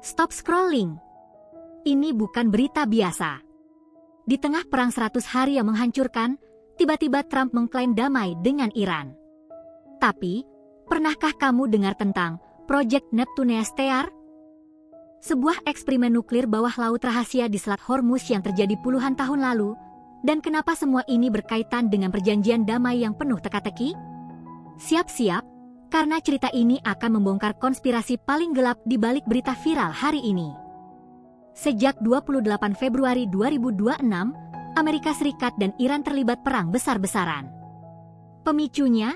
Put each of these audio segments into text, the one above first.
Stop scrolling. Ini bukan berita biasa. Di tengah perang 100 hari yang menghancurkan, tiba-tiba Trump mengklaim damai dengan Iran. Tapi, pernahkah kamu dengar tentang Project Neptune STR? Sebuah eksperimen nuklir bawah laut rahasia di Selat Hormuz yang terjadi puluhan tahun lalu, dan kenapa semua ini berkaitan dengan perjanjian damai yang penuh teka-teki? Siap-siap, karena cerita ini akan membongkar konspirasi paling gelap di balik berita viral hari ini. Sejak 28 Februari 2026, Amerika Serikat dan Iran terlibat perang besar-besaran. Pemicunya?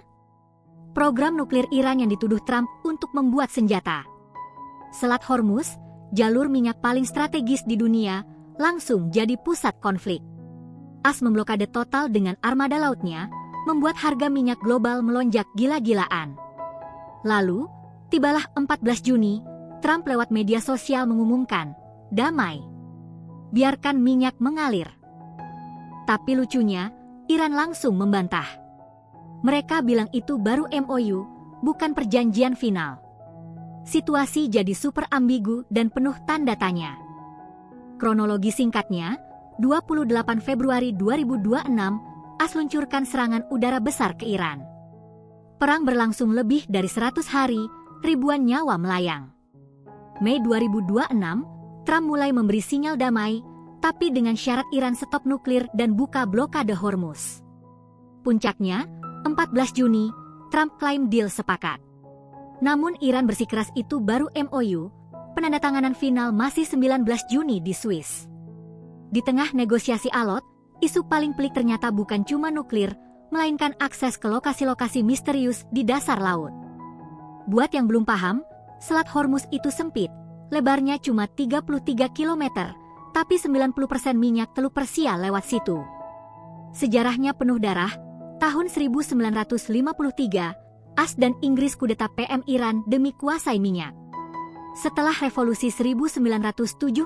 Program nuklir Iran yang dituduh Trump untuk membuat senjata. Selat Hormuz, jalur minyak paling strategis di dunia, langsung jadi pusat konflik. AS memblokade total dengan armada lautnya, membuat harga minyak global melonjak gila-gilaan. Lalu, tibalah 14 Juni, Trump lewat media sosial mengumumkan, damai. Biarkan minyak mengalir. Tapi lucunya, Iran langsung membantah. Mereka bilang itu baru MOU, bukan perjanjian final. Situasi jadi super ambigu dan penuh tanda tanya. Kronologi singkatnya, 28 Februari 2026, AS luncurkan serangan udara besar ke Iran. Perang berlangsung lebih dari 100 hari, ribuan nyawa melayang. Mei 2026, Trump mulai memberi sinyal damai, tapi dengan syarat Iran stop nuklir dan buka blokade Hormuz. Puncaknya, 14 Juni, Trump klaim deal sepakat. Namun Iran bersikeras itu baru MOU, penandatanganan final masih 19 Juni di Swiss. Di tengah negosiasi alot, isu paling pelik ternyata bukan cuma nuklir, melainkan akses ke lokasi-lokasi misterius di dasar laut. Buat yang belum paham, Selat Hormuz itu sempit, lebarnya cuma 33 km, tapi 90% minyak Teluk Persia lewat situ. Sejarahnya penuh darah, tahun 1953, AS dan Inggris kudeta PM Iran demi kuasai minyak. Setelah revolusi 1979,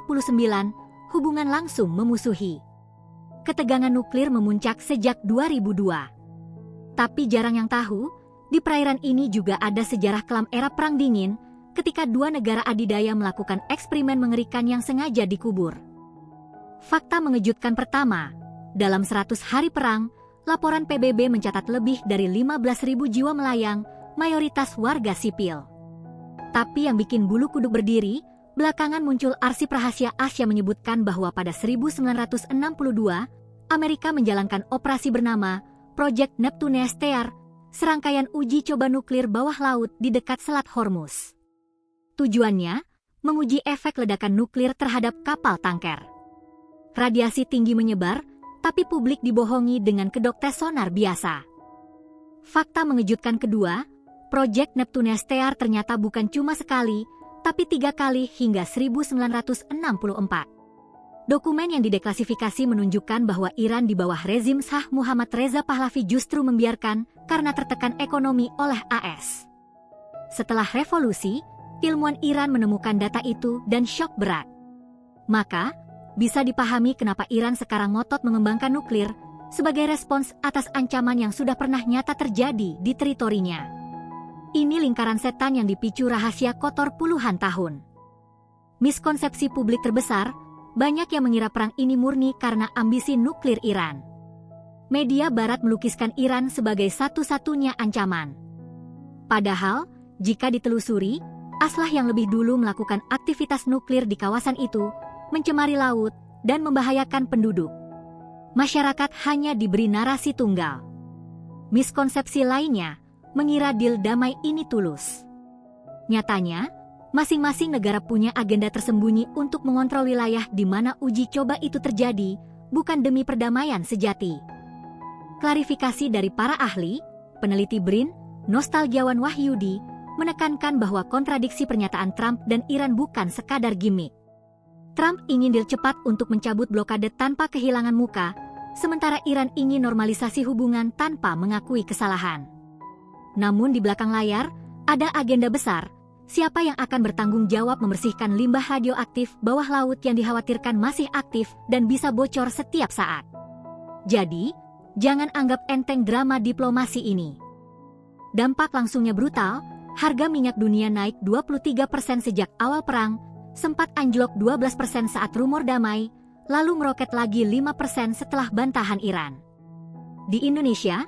hubungan langsung memusuhi. Ketegangan nuklir memuncak sejak 2002. Tapi jarang yang tahu, di perairan ini juga ada sejarah kelam era Perang Dingin, ketika dua negara adidaya melakukan eksperimen mengerikan yang sengaja dikubur. Fakta mengejutkan pertama, dalam 100 hari perang, laporan PBB mencatat lebih dari 15.000 jiwa melayang, mayoritas warga sipil. Tapi yang bikin bulu kuduk berdiri, belakangan muncul arsip rahasia AS yang menyebutkan bahwa pada 1962, Amerika menjalankan operasi bernama Project Neptune STR, serangkaian uji coba nuklir bawah laut di dekat Selat Hormuz. Tujuannya, menguji efek ledakan nuklir terhadap kapal tanker. Radiasi tinggi menyebar, tapi publik dibohongi dengan kedok tes sonar biasa. Fakta mengejutkan kedua, Project Neptune STR ternyata bukan cuma sekali, tapi 3 kali hingga 1964. Dokumen yang dideklasifikasi menunjukkan bahwa Iran di bawah rezim Shah Muhammad Reza Pahlavi justru membiarkan karena tertekan ekonomi oleh AS. Setelah revolusi, ilmuwan Iran menemukan data itu dan syok berat. Maka, bisa dipahami kenapa Iran sekarang ngotot mengembangkan nuklir sebagai respons atas ancaman yang sudah pernah nyata terjadi di teritorinya. Ini lingkaran setan yang dipicu rahasia kotor puluhan tahun. Miskonsepsi publik terbesar, banyak yang mengira perang ini murni karena ambisi nuklir Iran. Media Barat melukiskan Iran sebagai satu-satunya ancaman. Padahal, jika ditelusuri, AS-lah yang lebih dulu melakukan aktivitas nuklir di kawasan itu, mencemari laut, dan membahayakan penduduk. Masyarakat hanya diberi narasi tunggal. Miskonsepsi lainnya, mengira deal damai ini tulus. Nyatanya, masing-masing negara punya agenda tersembunyi untuk mengontrol wilayah di mana uji coba itu terjadi, bukan demi perdamaian sejati. Klarifikasi dari para ahli, peneliti BRIN, Nostalgiawan Wahyudi, menekankan bahwa kontradiksi pernyataan Trump dan Iran bukan sekadar gimmick. Trump ingin deal cepat untuk mencabut blokade tanpa kehilangan muka, sementara Iran ingin normalisasi hubungan tanpa mengakui kesalahan. Namun di belakang layar, ada agenda besar, siapa yang akan bertanggung jawab membersihkan limbah radioaktif bawah laut yang dikhawatirkan masih aktif dan bisa bocor setiap saat. Jadi, jangan anggap enteng drama diplomasi ini. Dampak langsungnya brutal, harga minyak dunia naik 23% sejak awal perang, sempat anjlok 12% saat rumor damai, lalu meroket lagi 5% setelah bantahan Iran. Di Indonesia,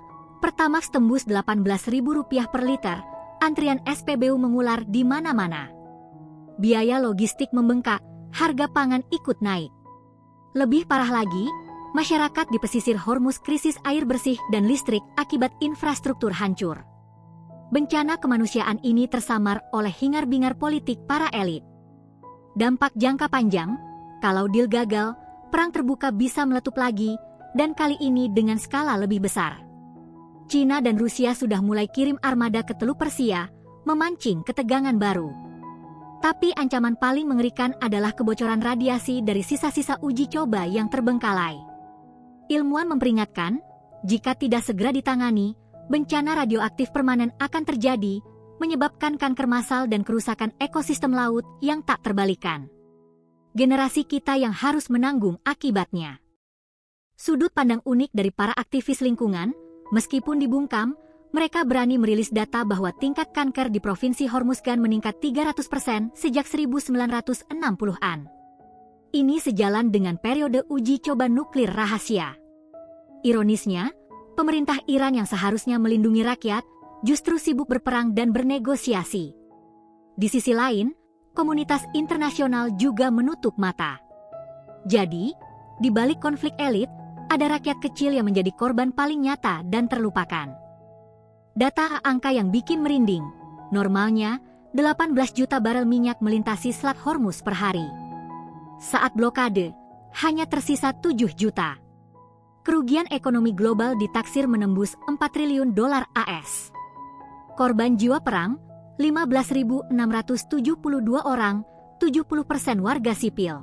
Pertamax tembus Rp18.000 per liter, antrian SPBU mengular di mana-mana. Biaya logistik membengkak, harga pangan ikut naik. Lebih parah lagi, masyarakat di pesisir Hormuz krisis air bersih dan listrik akibat infrastruktur hancur. Bencana kemanusiaan ini tersamar oleh hingar-bingar politik para elit. Dampak jangka panjang, kalau deal gagal, perang terbuka bisa meletup lagi, dan kali ini dengan skala lebih besar. Cina dan Rusia sudah mulai kirim armada ke Teluk Persia, memancing ketegangan baru. Tapi ancaman paling mengerikan adalah kebocoran radiasi dari sisa-sisa uji coba yang terbengkalai. Ilmuwan memperingatkan, jika tidak segera ditangani, bencana radioaktif permanen akan terjadi, menyebabkan kanker massal dan kerusakan ekosistem laut yang tak terbalikan. Generasi kita yang harus menanggung akibatnya. Sudut pandang unik dari para aktivis lingkungan, meskipun dibungkam, mereka berani merilis data bahwa tingkat kanker di Provinsi Hormuzgan meningkat 300% sejak 1960-an. Ini sejalan dengan periode uji coba nuklir rahasia. Ironisnya, pemerintah Iran yang seharusnya melindungi rakyat, justru sibuk berperang dan bernegosiasi. Di sisi lain, komunitas internasional juga menutup mata. Jadi, di balik konflik elit, ada rakyat kecil yang menjadi korban paling nyata dan terlupakan. Data angka yang bikin merinding. Normalnya, 18 juta barel minyak melintasi Selat Hormuz per hari. Saat blokade, hanya tersisa 7 juta. Kerugian ekonomi global ditaksir menembus 4 triliun dolar AS. Korban jiwa perang, 15.672 orang, 70% warga sipil.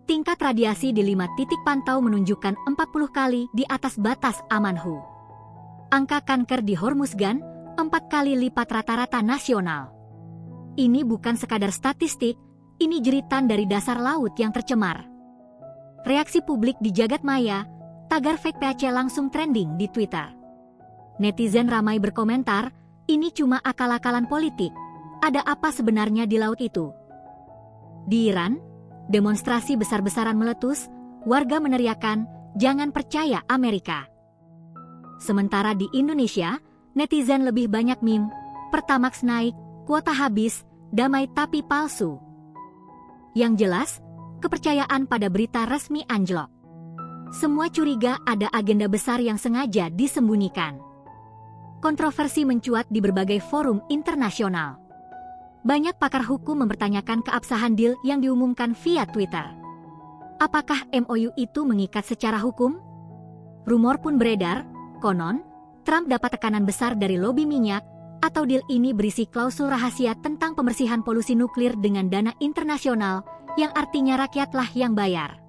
Tingkat radiasi di 5 titik pantau menunjukkan 40 kali di atas batas Amanhu. Angka kanker di Hormuzgan 4 kali lipat rata-rata nasional. Ini bukan sekadar statistik, ini jeritan dari dasar laut yang tercemar. Reaksi publik di jagat maya, tagar fake PAC langsung trending di Twitter. Netizen ramai berkomentar, ini cuma akal-akalan politik. Ada apa sebenarnya di laut itu? Di Iran, demonstrasi besar-besaran meletus, warga meneriakan, jangan percaya Amerika. Sementara di Indonesia, netizen lebih banyak meme, Pertamax naik, kuota habis, damai tapi palsu. Yang jelas, kepercayaan pada berita resmi anjlok. Semua curiga ada agenda besar yang sengaja disembunyikan. Kontroversi mencuat di berbagai forum internasional. Banyak pakar hukum mempertanyakan keabsahan deal yang diumumkan via Twitter. Apakah MOU itu mengikat secara hukum? Rumor pun beredar, konon, Trump dapat tekanan besar dari lobi minyak, atau deal ini berisi klausul rahasia tentang pembersihan polusi nuklir dengan dana internasional, yang artinya rakyatlah yang bayar.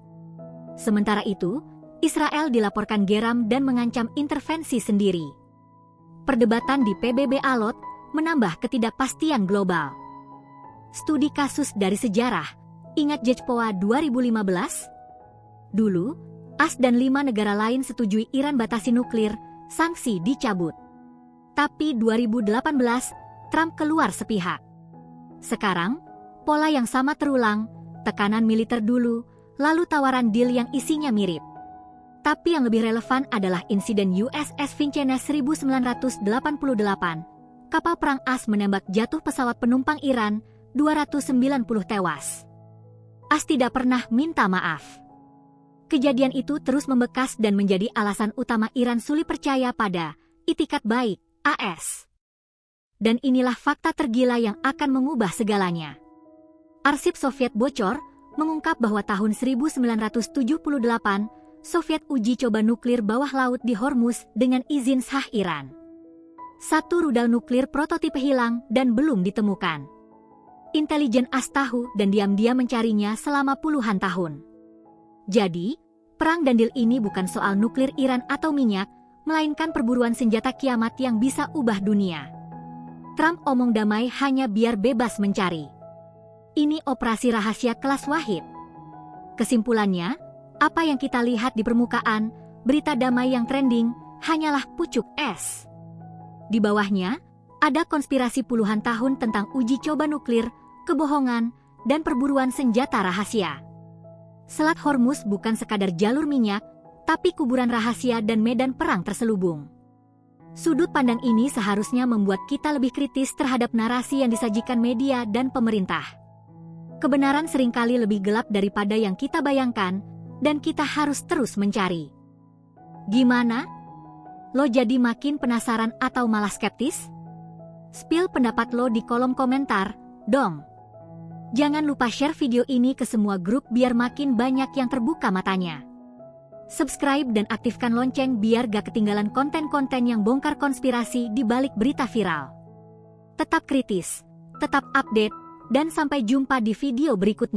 Sementara itu, Israel dilaporkan geram dan mengancam intervensi sendiri. Perdebatan di PBB alot menambah ketidakpastian global. Studi kasus dari sejarah, ingat JCPOA 2015? Dulu, AS dan 5 negara lain setujui Iran batasi nuklir, sanksi dicabut. Tapi 2018, Trump keluar sepihak. Sekarang, pola yang sama terulang, tekanan militer dulu, lalu tawaran deal yang isinya mirip. Tapi yang lebih relevan adalah insiden USS Vincennes 1988. Kapal perang AS menembak jatuh pesawat penumpang Iran, 290 tewas. AS tidak pernah minta maaf. Kejadian itu terus membekas dan menjadi alasan utama Iran sulit percaya pada itikat baik AS. Dan inilah fakta tergila yang akan mengubah segalanya. Arsip Soviet bocor, mengungkap bahwa tahun 1978, Soviet uji coba nuklir bawah laut di Hormuz dengan izin sah Iran. 1 rudal nuklir prototipe hilang dan belum ditemukan. Intelijen AS tahu dan diam-diam mencarinya selama puluhan tahun. Jadi, perang dan deal ini bukan soal nuklir Iran atau minyak, melainkan perburuan senjata kiamat yang bisa ubah dunia. Trump omong damai hanya biar bebas mencari. Ini operasi rahasia kelas Wahid. Kesimpulannya, apa yang kita lihat di permukaan, berita damai yang trending, hanyalah pucuk es. Di bawahnya, ada konspirasi puluhan tahun tentang uji coba nuklir, kebohongan, dan perburuan senjata rahasia. Selat Hormuz bukan sekadar jalur minyak, tapi kuburan rahasia dan medan perang terselubung. Sudut pandang ini seharusnya membuat kita lebih kritis terhadap narasi yang disajikan media dan pemerintah. Kebenaran seringkali lebih gelap daripada yang kita bayangkan, dan kita harus terus mencari. Gimana? Lo jadi makin penasaran atau malah skeptis? Spill pendapat lo di kolom komentar, dong. Jangan lupa share video ini ke semua grup biar makin banyak yang terbuka matanya. Subscribe dan aktifkan lonceng biar gak ketinggalan konten-konten yang bongkar konspirasi di balik berita viral. Tetap kritis, tetap update, dan sampai jumpa di video berikutnya.